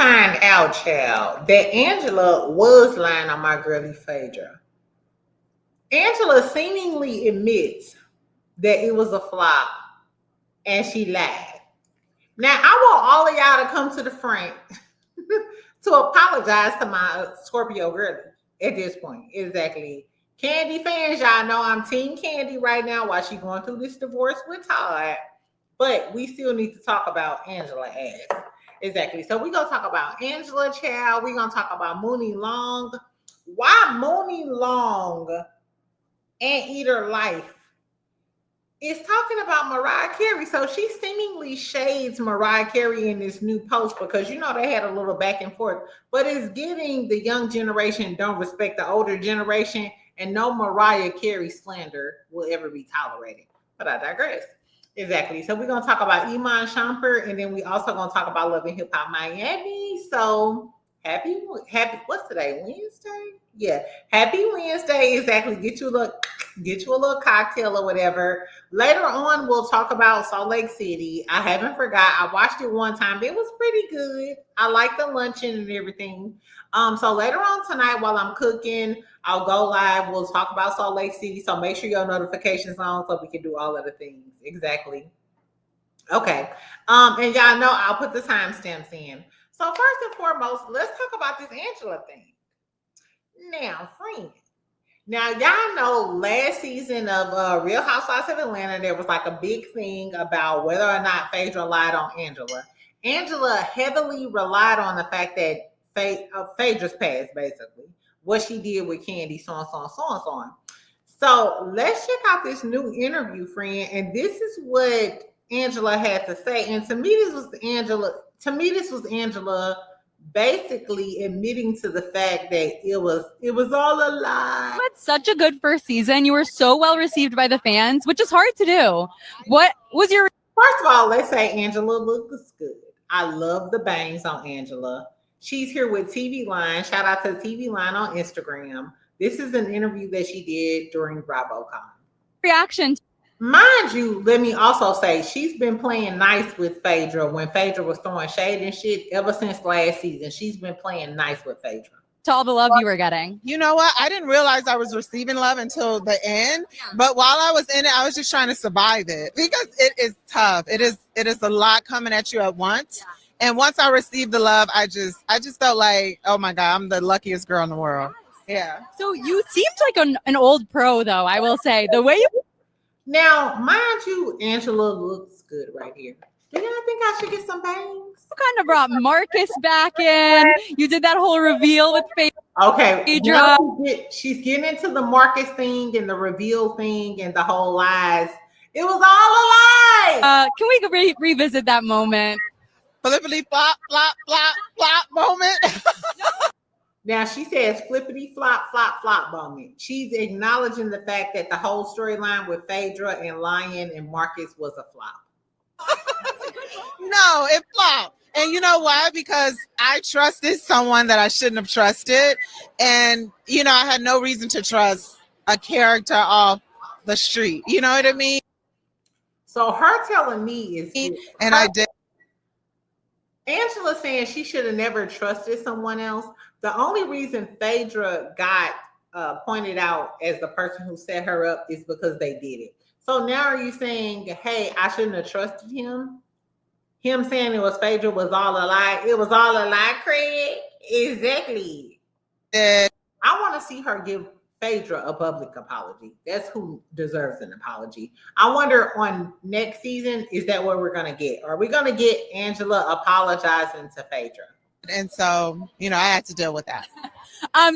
find out, child, that Angela was lying on my girlie Phaedra. Angela seemingly admits that it was a flop and she lied. Now, I want all of y'all to come to the front to apologize to my Scorpio girlie at this point. Exactly. Candy fans, y'all know I'm Team Candy right now while she's going through this divorce with Todd. But we still need to talk about Angela ass. Exactly. So we're going to talk about Angela, child. We're going to talk about Muni Long. Why Muni Long and Eater Life is talking about Mariah Carey. So she seemingly shades Mariah Carey in this new post because, you know, they had a little back and forth. But it's giving the young generation don't respect the older generation, and no Mariah Carey slander will ever be tolerated. But I digress. Exactly. So we're going to talk about Iman Shumpert, and then we also going to talk about Love and Hip Hop Miami. So happy, what's today? Wednesday? Yeah. Happy Wednesday. Exactly. Get you a little cocktail or whatever. Later on, we'll talk about Salt Lake City. I haven't forgot. I watched it one time. It was pretty good. I like the luncheon and everything. So later on tonight, while I'm cooking, I'll go live. We'll talk about Salt Lake City. So make sure your notifications on so we can do all of the things. Exactly. Okay. And y'all know I'll put the timestamps in. So first and foremost, let's talk about this Angela thing. Now, friend. Now, y'all know last season of Real Housewives of Atlanta, there was like a big thing about whether or not Phaedra lied on Angela. Angela heavily relied on the fact that Phaedra's past, basically, what she did with Candy, so on. So let's check out this new interview, friend. And this is what Angela had to say. And to me, this was Angela basically admitting to the fact that it was all a lie. You had such a good first season. You were so well received by the fans, which is hard to do. What was your... First of all, let's say Angela looks good. I love the bangs on Angela. She's here with TV Line. Shout out to TV Line on Instagram. This is an interview that she did during BravoCon. Reaction. Mind you, let me also say, she's been playing nice with Phaedra when Phaedra was throwing shade and shit ever since last season. She's been playing nice with Phaedra. To all the love you were getting. You know what? I didn't realize I was receiving love until the end. But while I was in it, I was just trying to survive it because it is tough. It is a lot coming at you at once. And once I received the love, I just felt like, oh my God, I'm the luckiest girl in the world. Yeah. So you seemed like an old pro, though, I will say. The way you... Now, mind you, Angela looks good right here. Do y'all think I should get some bangs? You kind of brought Marcus back in. You did that whole reveal with Phaedra. Okay. She's getting into the Marcus thing and the reveal thing and the whole lies. It was all a lie. Can we revisit that moment? Flippity flop, flop, flop, flop moment. Now she says flippity flop, flop, flop moment. She's acknowledging the fact that the whole storyline with Phaedra and Lion and Marcus was a flop. No, it flopped. And you know why? Because I trusted someone that I shouldn't have trusted. And, you know, I had no reason to trust a character off the street. You know what I mean? So her telling me is... And I did. Angela saying she should have never trusted someone else. The only reason Phaedra got pointed out as the person who set her up is because they did it. So now are you saying, hey, I shouldn't have trusted him? Him saying it was Phaedra was all a lie. It was all a lie, Craig. Exactly. I want to see her give Phaedra a public apology. That's who deserves an apology. I wonder on next season, is that what we're going to get? Are we going to get Angela apologizing to Phaedra? And so, you know, I had to deal with that.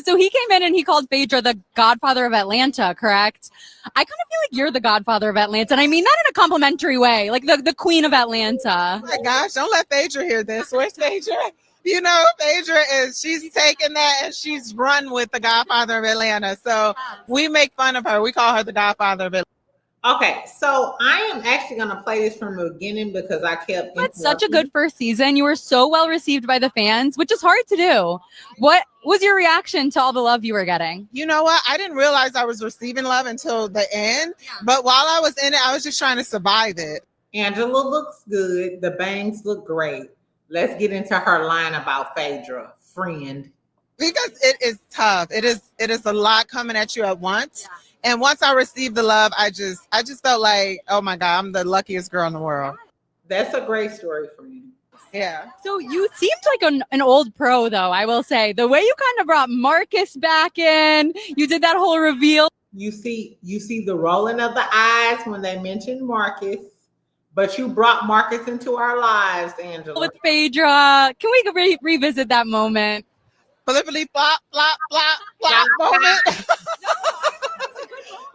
So he came in and he called Phaedra the godfather of Atlanta, correct? I kind of feel like you're the godfather of Atlanta. And I mean that in a complimentary way, like the queen of Atlanta. Oh my gosh, don't let Phaedra hear this. Where's Phaedra? You know, Phaedra she's taken that and she's run with the godfather of Atlanta. So we make fun of her. We call her the godfather of Atlanta. Okay, so I am actually going to play this from the beginning because I kept... You had such a good first season. You were so well received by the fans, which is hard to do. What was your reaction to all the love you were getting? You know what? I didn't realize I was receiving love until the end. But while I was in it, I was just trying to survive it. Angela looks good. The bangs look great. let's get into her line about Phaedra, friend. Because it is tough. It is a lot coming at you at once. And once I received the love, I just felt like, oh my God, I'm the luckiest girl in the world. That's a great story for me. Yeah. So you seemed like an old pro, though, I will say. The way you kind of brought Marcus back in, you did that whole reveal. You see the rolling of the eyes when they mentioned Marcus, but you brought Marcus into our lives, Angela. With Phaedra. Can we revisit that moment? Flippity flop, flop, flop, flop moment.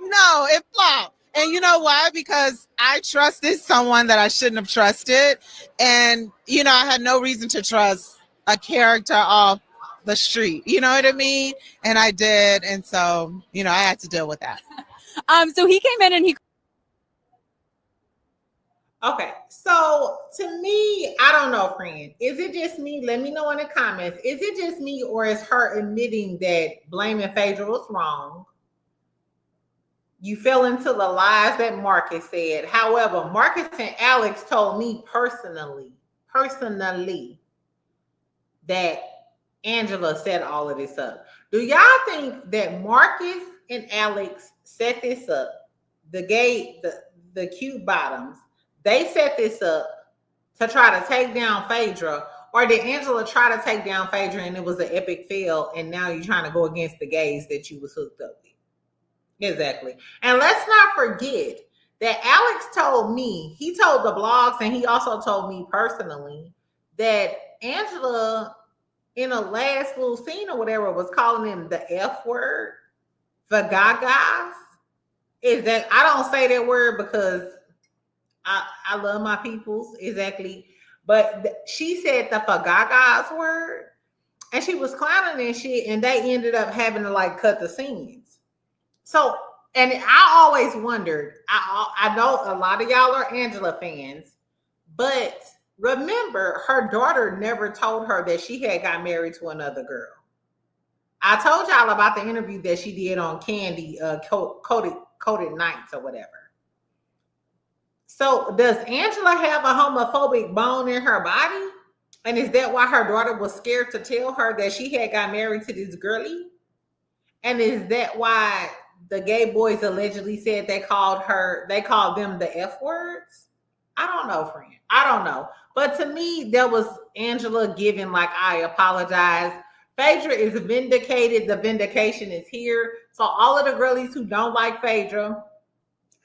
No, it flopped. And you know why? Because I trusted someone that I shouldn't have trusted. And, you know, I had no reason to trust a character off the street. You know what I mean? And I did. And so, you know, I had to deal with that. So he came in and he... Okay, so to me, I don't know, friend. Is it just me? Let me know in the comments. Is it just me, or is her admitting that blaming Phaedra was wrong? You fell into the lies that Marcus said. However, Marcus and Alex told me personally, that Angela set all of this up. Do y'all think that Marcus and Alex set this up? The cute bottoms, they set this up to try to take down Phaedra, or did Angela try to take down Phaedra and it was an epic fail, and now you're trying to go against the gays that you was hooked up with? Exactly. And let's not forget that Alex told me, he told the blogs, and he also told me personally that Angela, in a last little scene or whatever, was calling him the F word, the gagas. Is that, I don't say that word because I love my peoples, exactly. But she said the fagagas word, and she was clowning and shit, and they ended up having to like cut the scenes. So, and I always wondered, I know a lot of y'all are Angela fans, but remember, her daughter never told her that she had got married to another girl. I told y'all about the interview that she did on Candy, Coded Nights or whatever. So does Angela have a homophobic bone in her body? And is that why her daughter was scared to tell her that she had got married to this girlie? And is that why the gay boys allegedly said they called them the F words? I don't know, friend. I don't know. But to me, that was Angela giving like, I apologize. Phaedra is vindicated. The vindication is here. So all of the girlies who don't like Phaedra,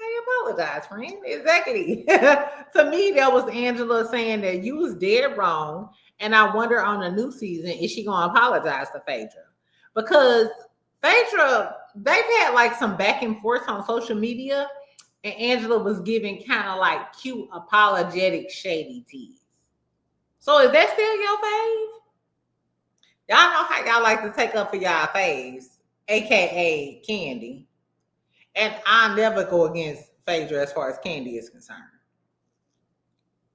I apologize, friend. Exactly. To me, that was Angela saying that you was dead wrong. And I wonder on the new season, is she going to apologize to Phaedra? Because Phaedra, they've had like some back and forth on social media, and Angela was giving kind of like cute, apologetic, shady tease. So is that still your fave? Y'all know how y'all like to take up for y'all faves, aka Candy. And I never go against Phaedra as far as Candy is concerned.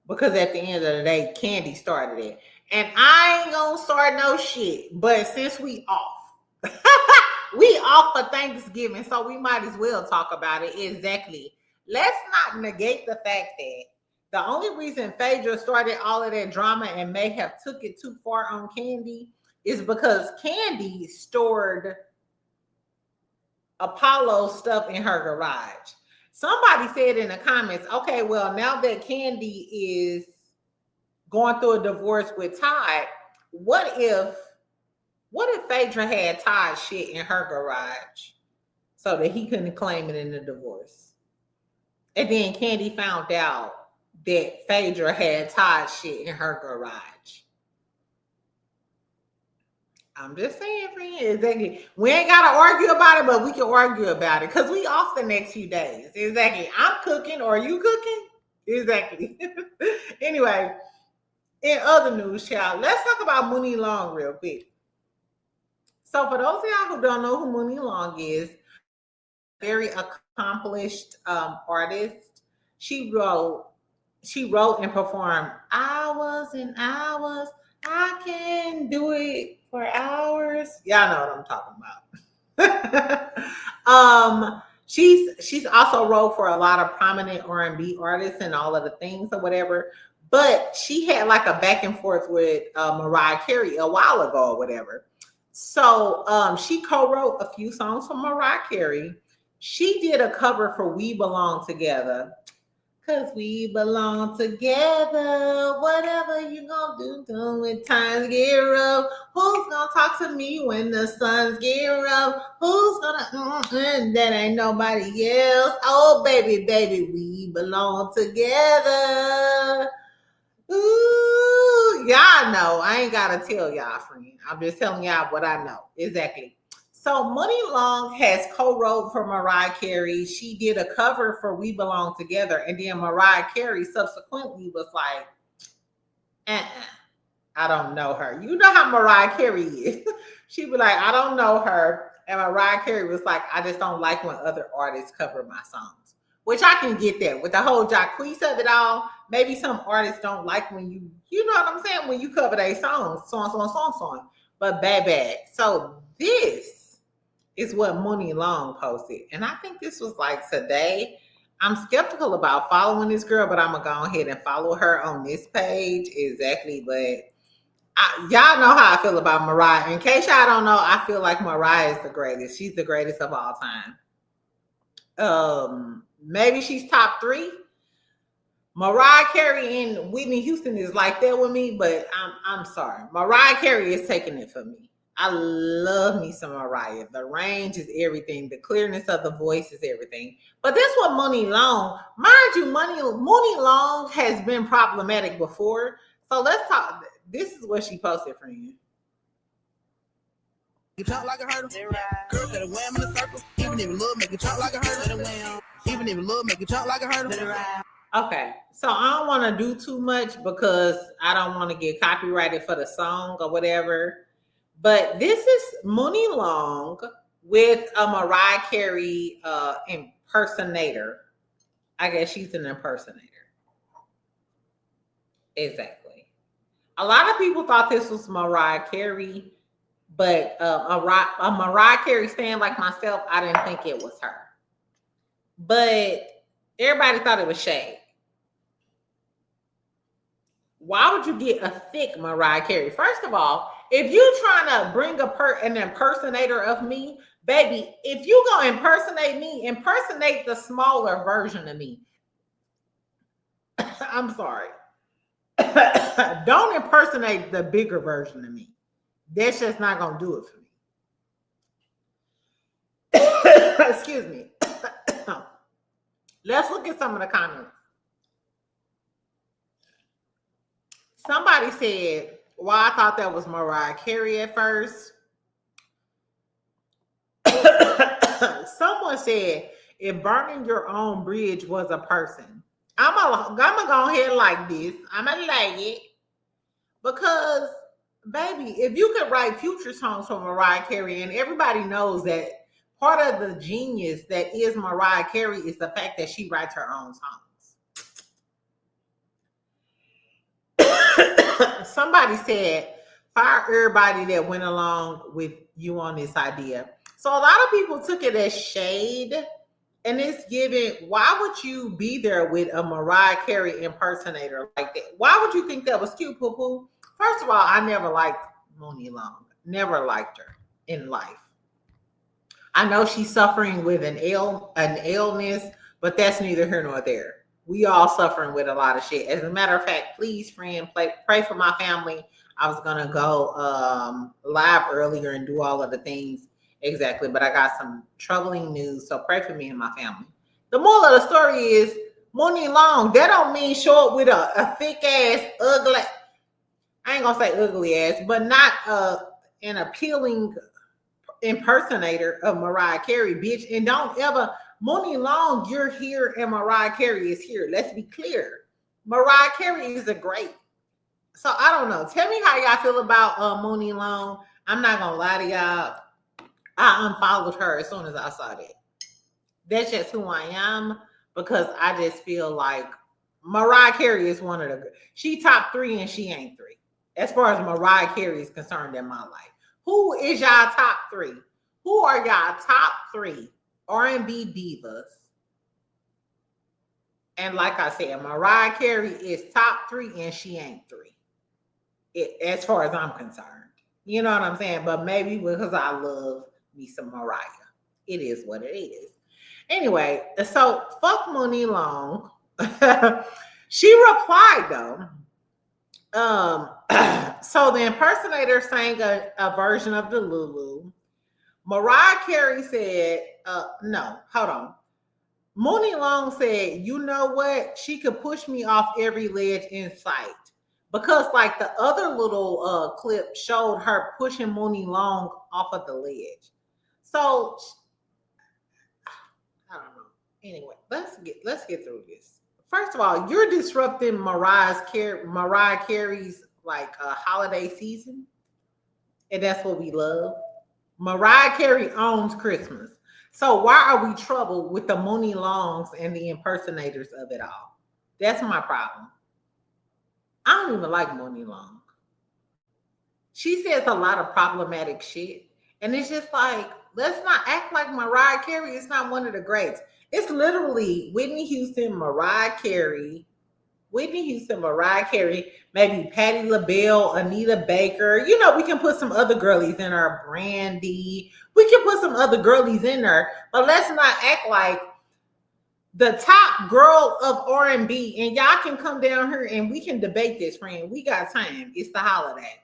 Because at the end of the day, Candy started it. And I ain't gonna start no shit. But since we off, we off for Thanksgiving, so we might as well talk about it. Exactly. Let's not negate the fact that the only reason Phaedra started all of that drama and may have took it too far on Candy is because Candy stored Apollo stuff in her garage. Somebody said in the comments, okay, well, now that Candy is going through a divorce with Todd, what if Phaedra had Todd's shit in her garage so that he couldn't claim it in the divorce? And then Candy found out that Phaedra had Todd's shit in her garage. I'm just saying, friend, exactly. We ain't got to argue about it, but we can argue about it because we off the next few days. Exactly. I'm cooking, or you cooking? Exactly. Anyway, in other news, child, let's talk about Muni Long real quick. So for those of y'all who don't know who Muni Long is, very accomplished artist. She wrote and performed hours and hours. I can do it for hours. Y'all know what I'm talking about. She's also wrote for a lot of prominent R&B artists and all of the things or whatever. But she had like a back and forth with Mariah Carey a while ago or whatever. So she co-wrote a few songs for Mariah Carey. She did a cover for We Belong Together. Cause we belong together. Whatever you gonna do when times get rough. Who's gonna talk to me when the suns get rough? Who's gonna that ain't nobody else? Oh baby, baby, we belong together. Ooh, y'all know. I ain't gotta tell y'all, friend. I'm just telling y'all what I know. Exactly. So Muni Long has co-wrote for Mariah Carey. She did a cover for We Belong Together. And then Mariah Carey subsequently was like, I don't know her. You know how Mariah Carey is. She'd be like, I don't know her. And Mariah Carey was like, I just don't like when other artists cover my songs. Which I can get that. With the whole Jacquees of it all, maybe some artists don't like when you know what I'm saying, when you cover their songs, song. But bad. So this is what Muni Long posted. And I think this was like today. I'm skeptical about following this girl, but I'm going to go ahead and follow her on this page. Exactly. But y'all know how I feel about Mariah. In case y'all don't know, I feel like Mariah is the greatest. She's the greatest of all time. Maybe she's top 3. Mariah Carey and Whitney Houston is like that with me, but I'm sorry. Mariah Carey is taking it for me. I love me some Mariah. The range is everything. The clearness of the voice is everything. But this one, Muni Long, mind you, Muni Long has been problematic before. So let's talk. This is what she posted, friend. You talk like a hurdle. Girl, better wham in the circle. Even if you love, make it talk like a hurdle. Even if you love, make it talk like a hurdle. Okay, so I don't want to do too much because I don't want to get copyrighted for the song or whatever. But this is Muni Long with a Mariah Carey impersonator. I guess she's an impersonator. Exactly. A lot of people thought this was Mariah Carey, but a Mariah Carey fan like myself, I didn't think it was her. But everybody thought it was shade. Why would you get a thick Mariah Carey? First of all, if you're trying to bring an impersonator of me, baby, if you gonna impersonate me, impersonate the smaller version of me. I'm sorry. Don't impersonate the bigger version of me. That's just not gonna do it for me. Excuse me. Let's look at some of the comments. Somebody said, well, I thought that was Mariah Carey at first. Someone said, if burning your own bridge was a person. I'm gonna go ahead like this. I'm gonna like it. Because, baby, if you could write future songs for Mariah Carey, and everybody knows that part of the genius that is Mariah Carey is the fact that she writes her own songs. Somebody said, fire everybody that went along with you on this idea. So a lot of people took it as shade, and it's given, why would you be there with a Mariah Carey impersonator like that? Why would you think that was cute, poo-poo? First of all, I never liked Muni Long. Never liked her in life. I know she's suffering with an illness, but that's neither here nor there. We all suffering with a lot of shit. As a matter of fact, please, friend, pray for my family. I was gonna go live earlier and do all of the things exactly, but I got some troubling news. So pray for me and my family. The moral of the story is Muni Long. That don't mean show up with a thick ass, ugly. I ain't gonna say ugly ass, but not an appealing impersonator of Mariah Carey, bitch. And don't ever. Muni Long, you're here and Mariah Carey is here. Let's be clear. Mariah Carey is a great. So I don't know. Tell me how y'all feel about Muni Long. I'm not gonna lie to y'all. I unfollowed her as soon as I saw that. That's just who I am, because I just feel like Mariah Carey is one of the. She top 3 and she ain't 3. As far as Mariah Carey is concerned in my life. Who is y'all top 3? Who are y'all top 3? R&B divas And like I said, Mariah Carey is top 3 and she ain't 3. As far as I'm concerned. You know what I'm saying? But maybe because I love me some Mariah. It is what it is. Anyway, so fuck Muni Long. She replied though. So the impersonator sang a version of the Lulu. Mariah Carey said, no, hold on. Muni Long said, you know what? She could push me off every ledge in sight. Because like the other little clip showed her pushing Muni Long off of the ledge. So I don't know. Anyway, let's get through this. First of all, you're disrupting Mariah Carey's like holiday season, and that's what we love. Mariah Carey owns Christmas, so why are we troubled with the Muni Longs and the impersonators of it all? That's my problem. I don't even like Muni Long. She says a lot of problematic shit, and it's just like, let's not act like Mariah Carey is not one of the greats. It's literally Whitney Houston, Mariah Carey, maybe Patti LaBelle, Anita Baker. You know, we can put some other girlies in there, Brandy. We can put some other girlies in there, but let's not act like the top girl of R&B. And y'all can come down here and we can debate this, friend. We got time. It's the holiday.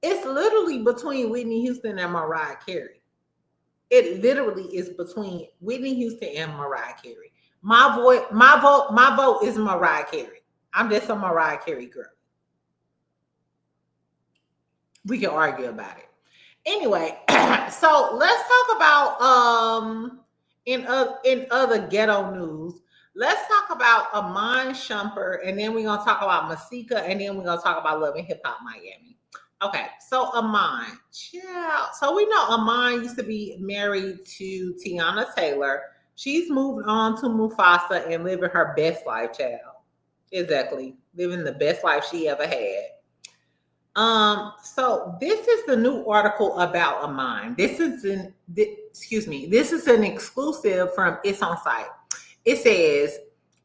It's literally between Whitney Houston and Mariah Carey. It literally is between Whitney Houston and Mariah Carey. My vote is Mariah Carey. I'm just a Mariah Carey girl. We can argue about it. Anyway, so let's talk about in other ghetto news. Let's talk about Iman Shumpert, and then we're gonna talk about Mika, and then we're gonna talk about Love and Hip Hop Miami. Okay, so Iman, yeah. So we know Iman used to be married to Tiana Taylor. She's moved on to Mufasa and living her best life, child. Exactly, living the best life she ever had. So this is the new article about Iman. This is an exclusive from It's On Site. It says,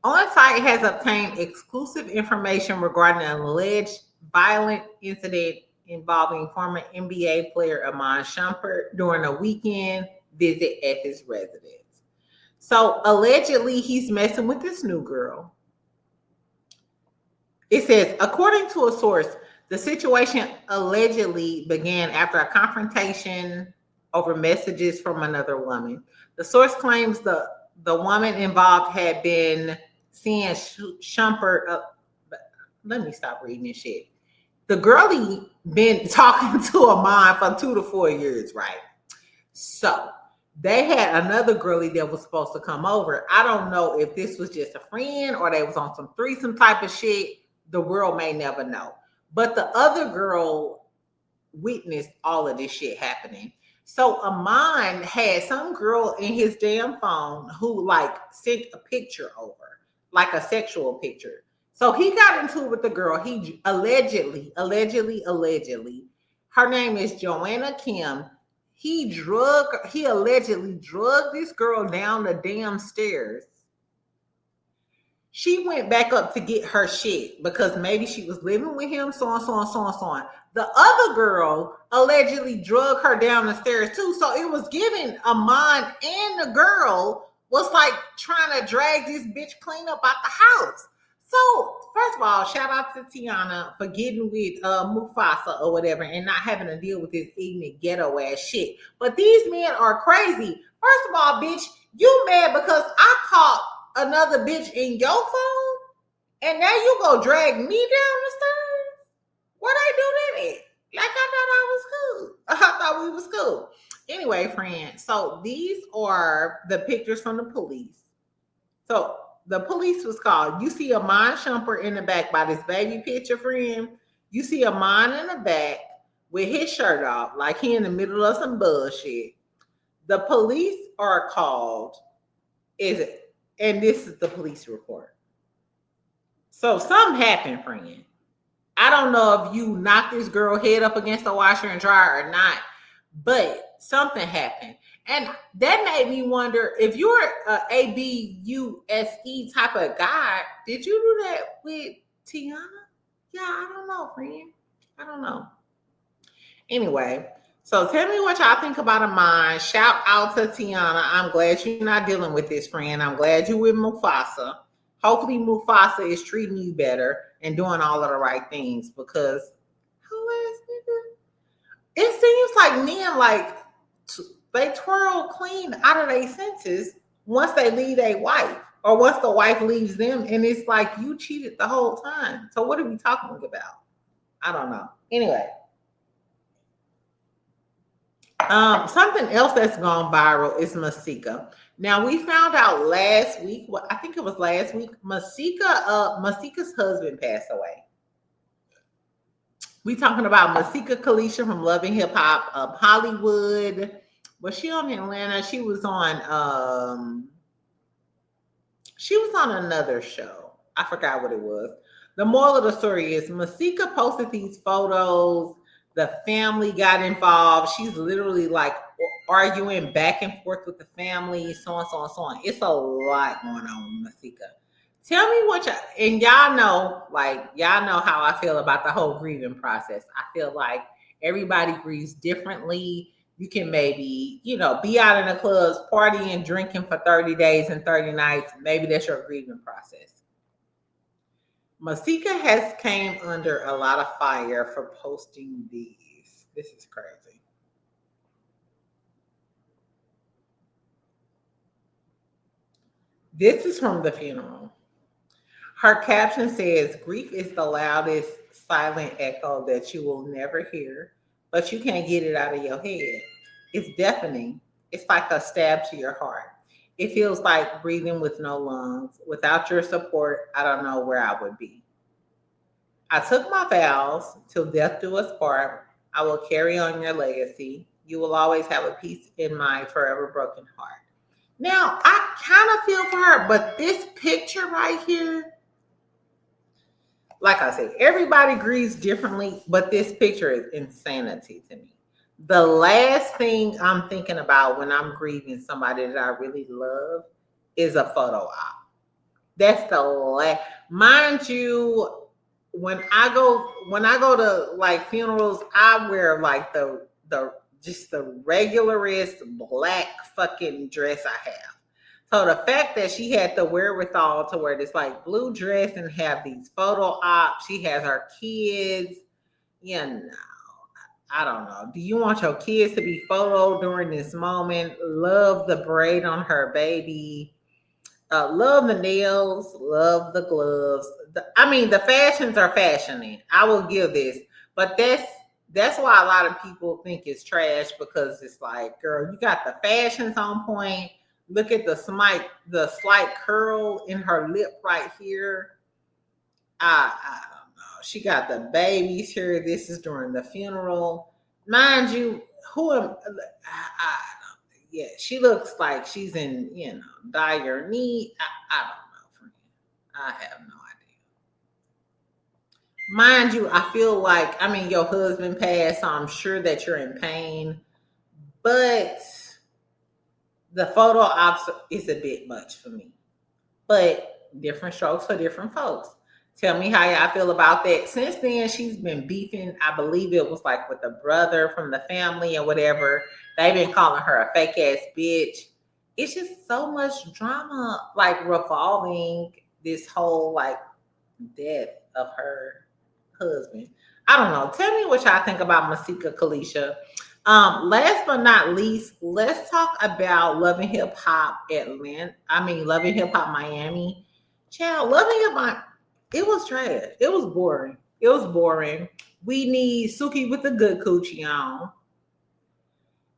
On Site has obtained exclusive information regarding an alleged violent incident involving former NBA player Iman Shumpert during a weekend visit at his residence. So allegedly he's messing with this new girl. It says, according to a source, the situation allegedly began after a confrontation over messages from another woman. The source claims the woman involved had been seeing Shumpert. Let me stop reading this shit. The girlie been talking to Iman for 2 to 4 years, right? So they had another girlie that was supposed to come over. I don't know if this was just a friend or they was on some threesome type of shit. The world may never know. But the other girl witnessed all of this shit happening. So Iman had some girl in his damn phone who like sent a picture over, like a sexual picture. So he got into it with the girl. He allegedly, her name is Joanna Kim. He allegedly drugged this girl down the damn stairs. She went back up to get her shit because maybe she was living with him, so on. The other girl allegedly drugged her down the stairs too. So it was giving Iman and the girl was like trying to drag this bitch clean up out the house. So first of all, shout out to Tiana for getting with Mufasa or whatever and not having to deal with this ignorant ghetto ass shit. But these men are crazy. First of all, bitch, you mad because I caught another bitch in your phone and now you go drag me down the stairs? What I do that at? Like I thought we was cool. Anyway, friend, so these are the pictures from the police. So the police was called. You see Iman Shumpert in the back by this baby picture, friend. You see Iman in the back with his shirt off, like he in the middle of some bullshit. The police are called. And this is the police report. So something happened, friend. I don't know if you knocked this girl head up against the washer and dryer or not, but something happened. And that made me wonder, if you're a ABUSE type of guy, did you do that with Tiana? Yeah, I don't know, friend. I don't know. Anyway, so tell me what y'all think about Iman. Shout out to Tiana. I'm glad you're not dealing with this, friend. I'm glad you're with Mufasa. Hopefully Mufasa is treating you better and doing all of the right things, because it seems like men, like, they twirl clean out of their senses once they leave a wife, or once the wife leaves them, and it's like you cheated the whole time. So what are we talking about? I don't know. Anyway, something else that's gone viral is Masika. Now, we found out last week, well, I think it was last week, Masika's husband passed away. We talking about Mika Kisha from Loving Hip Hop of Hollywood. Was she on Atlanta? She was on another show. I forgot what it was. The moral of the story is Masika posted these photos. The family got involved. She's literally like arguing back and forth with the family, so on, so on, so on. It's a lot going on with Masika. Tell me what y'all, and y'all know how I feel about the whole grieving process. I feel like everybody grieves differently. You can maybe, be out in the clubs, partying, drinking for 30 days and 30 nights. Maybe that's your grieving process. Masika has came under a lot of fire for posting these. This is crazy. This is from the funeral. Her caption says, "Grief is the loudest silent echo that you will never hear, but you can't get it out of your head. It's deafening. It's like a stab to your heart. It feels like breathing with no lungs. Without your support, I don't know where I would be. I took my vows till death do us part. I will carry on your legacy. You will always have a piece in my forever broken heart." Now, I kind of feel for her, but this picture right here, like I said, everybody grieves differently, but this picture is insanity to me. The last thing I'm thinking about when I'm grieving somebody that I really love is a photo op. That's the last. Mind you, when I go to like funerals, I wear like the just the regularest black fucking dress I have. So the fact that she had the wherewithal to wear this like blue dress and have these photo ops, she has her kids, I don't know. Do you want your kids to be photoed during this moment? Love the braid on her baby. Love the nails. Love the gloves. The fashions are fashioning. I will give this, but that's why a lot of people think it's trash, because it's like, girl, you got the fashions on point. Look at the slight curl in her lip right here. I don't know. She got the babies here. This is during the funeral. Mind you, yeah, she looks like she's in, dire need. I don't know, friend. I have no idea. Mind you, I feel like, your husband passed, so I'm sure that you're in pain, but the photo ops is a bit much for me. But different strokes for different folks. Tell me how y'all feel about that. Since then, she's been beefing. I believe it was like with the brother from the family or whatever. They've been calling her a fake ass bitch. It's just so much drama, like revolving this whole like death of her husband. I don't know. Tell me what y'all think about Mika Kisha. Last but not least, let's talk about Loving Hip Hop Atlanta. Loving Hip Hop Miami. Child, Loving Hip Hop, it was trash. It was boring. We need Suki with the good coochie on.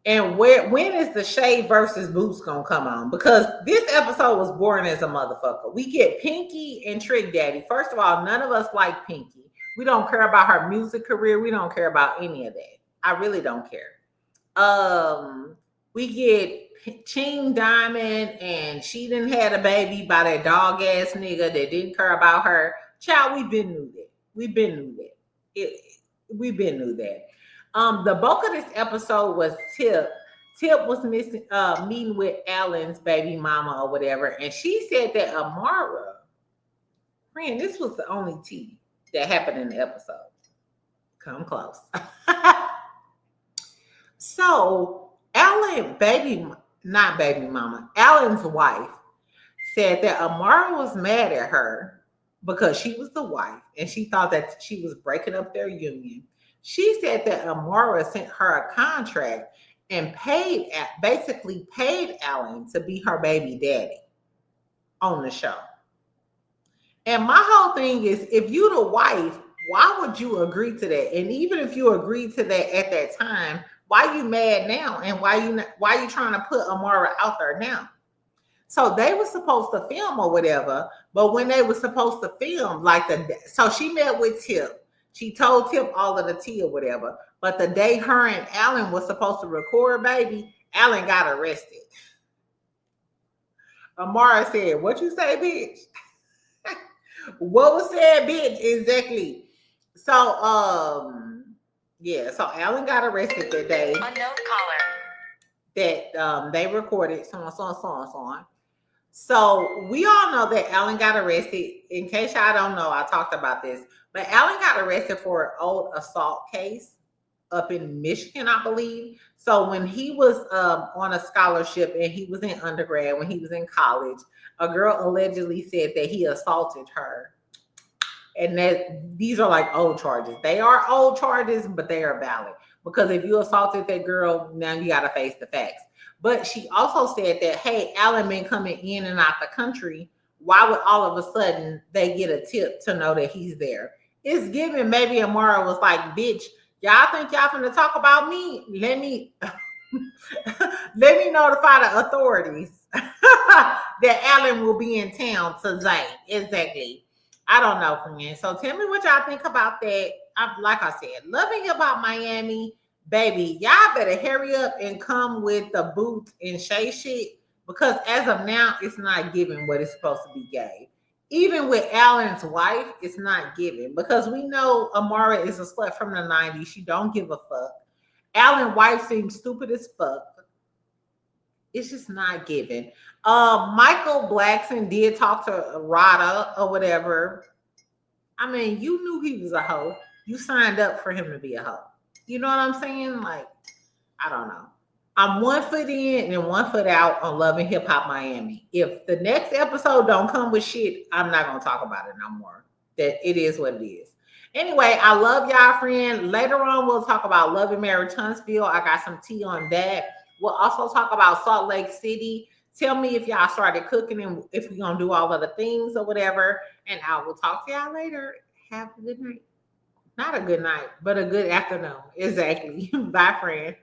And when is the Shade versus Boots gonna come on? Because this episode was boring as a motherfucker. We get Pinky and Trick Daddy. First of all, none of us like Pinky. We don't care about her music career. We don't care about any of that. I really don't care. We get Ching Diamond, and she done had a baby by that dog ass nigga that didn't care about her. Child, we been knew that. We been knew that. The bulk of this episode was Tip Tip was meeting with Alan's baby mama or whatever, and she said that Amara, friend, this was the only tea that happened in the episode. Come close. So Alan, not baby mama, Alan's wife said that Amara was mad at her because she was the wife and she thought that she was breaking up their union. She said that Amara sent her a contract and basically paid Alan to be her baby daddy on the show. And my whole thing is, if you the wife, why would you agree to that? And even if you agreed to that at that time, why you mad now? And why you trying to put Amara out there now? So they were supposed to film or whatever, but when they were supposed to film, so she met with Tip. She told Tip all of the tea or whatever, but the day her and Alan was supposed to record, baby, Alan got arrested. Amara said, "What you say, bitch?" What was said, bitch? Exactly. So, yeah. So Alan got arrested that day. Unknown caller. That they recorded, so on. So we all know that Alan got arrested. In case y'all don't know, I talked about this, but Alan got arrested for an old assault case up in Michigan, I believe. So when he was on a scholarship and he was in undergrad, when he was in college, a girl allegedly said that he assaulted her. And that these are like old charges. They are old charges, but they are valid. Because if you assaulted that girl, now you got to face the facts. But she also said that, hey, Alan been coming in and out the country. Why would all of a sudden they get a tip to know that he's there? It's given maybe Amara was like, bitch, y'all think y'all finna talk about me? Let me notify the authorities that Alan will be in town today. Exactly. I don't know, friend. So tell me what y'all think about that. Like I said, loving about Miami, baby. Y'all better hurry up and come with the boots and Shay shit, because as of now, it's not giving what it's supposed to be gave. Even with Alan's wife, it's not giving, because we know Amara is a slut from the 90s. She don't give a fuck. Alan's wife seems stupid as fuck. It's just not giving. Michael Blackson did talk to RHOA or whatever. I mean, you knew he was a hoe. You signed up for him to be a hoe. You know what I'm saying? Like, I don't know. I'm 1 foot in and 1 foot out on Love and Hip Hop Miami. If the next episode don't come with shit, I'm not going to talk about it no more. That it is what it is. Anyway, I love y'all, friend. Later on, we'll talk about Love and Marriage Huntsville. I got some tea on that. We'll also talk about Salt Lake City. Tell me if y'all started cooking and if we're going to do all of the things or whatever. And I will talk to y'all later. Have a good night. Not a good night, but a good afternoon. Exactly. Bye, friend.